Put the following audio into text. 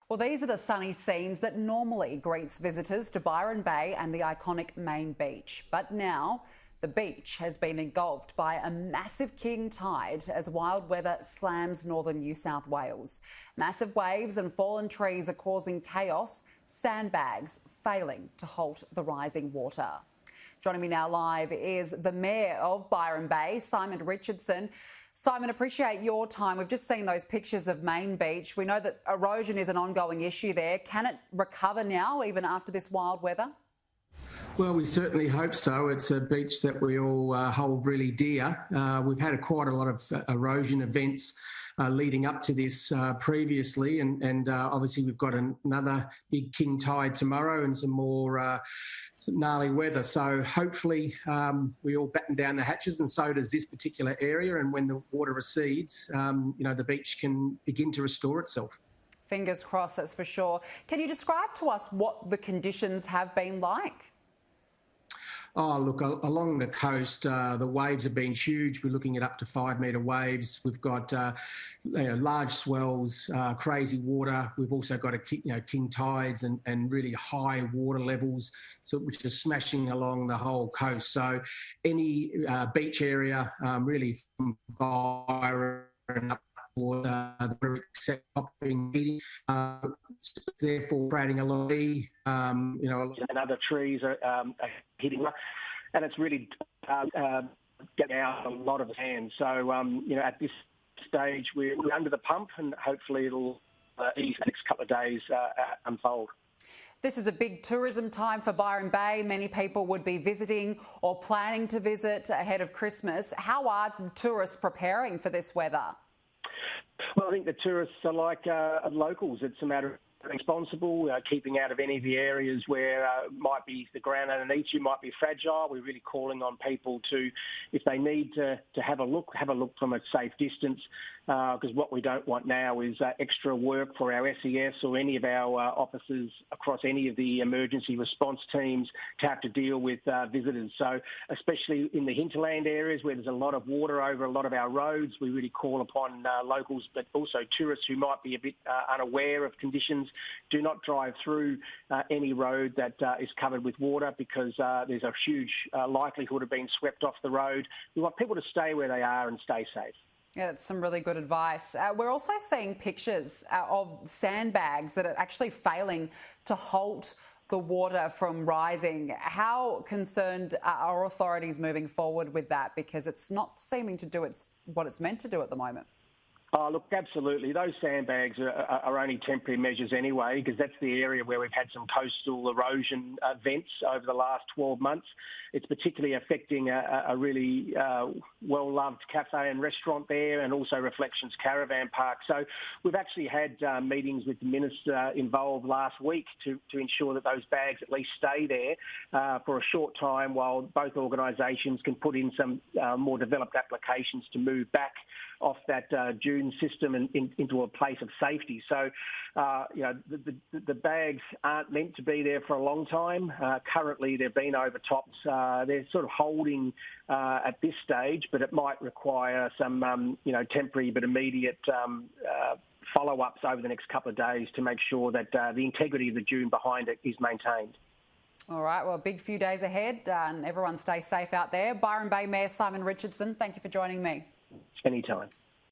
Well, these are the sunny scenes that normally greets visitors to Byron Bay and the iconic main beach. But now the beach has been engulfed by a massive king tide as wild weather slams northern New South Wales. Massive waves and fallen trees are causing chaos, sandbags failing to halt the rising water. Joining me now live is the Mayor of Byron Bay, Simon Richardson. Simon, appreciate your time. We've just seen those pictures of Main Beach. We know that erosion is an ongoing issue there. Can it recover now, even after this wild weather? Well, we certainly hope so. It's a beach that we all hold really dear. We've had quite a lot of erosion events leading up to this previously, and obviously we've got another big king tide tomorrow and some more some gnarly weather. So hopefully we all batten down the hatches, and so does this particular area. And when the water recedes, the beach can begin to restore itself. Fingers crossed, that's for sure. Can you describe to us what the conditions have been like? Oh, look, along the coast, the waves have been huge. We're looking at up to 5 metre waves. We've got large swells, crazy water. We've also got king tides and really high water levels, which are smashing along the whole coast. So any beach area, really from Byron up except popping heating, therefore creating a lot of and other trees are hitting, and it's really getting out a lot of sand. So at this stage we're under the pump, and hopefully it'll ease the next couple of days unfold. This is a big tourism time for Byron Bay. Many people would be visiting or planning to visit ahead of Christmas. How are tourists preparing for this weather? Well, I think the tourists are like locals. It's a matter of responsible, keeping out of any of the areas where might be the ground underneath you might be fragile. We're really calling on people to, if they need to have a look from a safe distance, because what we don't want now is extra work for our SES or any of our officers across any of the emergency response teams to have to deal with visitors. So especially in the hinterland areas where there's a lot of water over a lot of our roads, we really call upon locals, but also tourists who might be a bit unaware of conditions. Do not drive through any road that is covered with water, because there's a huge likelihood of being swept off the road. We want people to stay where they are and stay safe. Yeah, that's some really good advice. We're also seeing pictures of sandbags that are actually failing to halt the water from rising. How concerned are authorities moving forward with that? Because it's not seeming to do what it's meant to do at the moment. Oh, look, absolutely. Those sandbags are only temporary measures anyway, because that's the area where we've had some coastal erosion events over the last 12 months. It's particularly affecting a really well-loved cafe and restaurant there, and also Reflections Caravan Park. So we've actually had meetings with the Minister involved last week to ensure that those bags at least stay there for a short time, while both organisations can put in some more developed applications to move back off that dune system and into a place of safety. So, the bags aren't meant to be there for a long time. Currently, they've been overtopped. They're sort of holding at this stage, but it might require some, temporary but immediate follow-ups over the next couple of days to make sure that the integrity of the dune behind it is maintained. All right, well, a big few days ahead, and everyone stay safe out there. Byron Bay Mayor Simon Richardson, thank you for joining me. Anytime.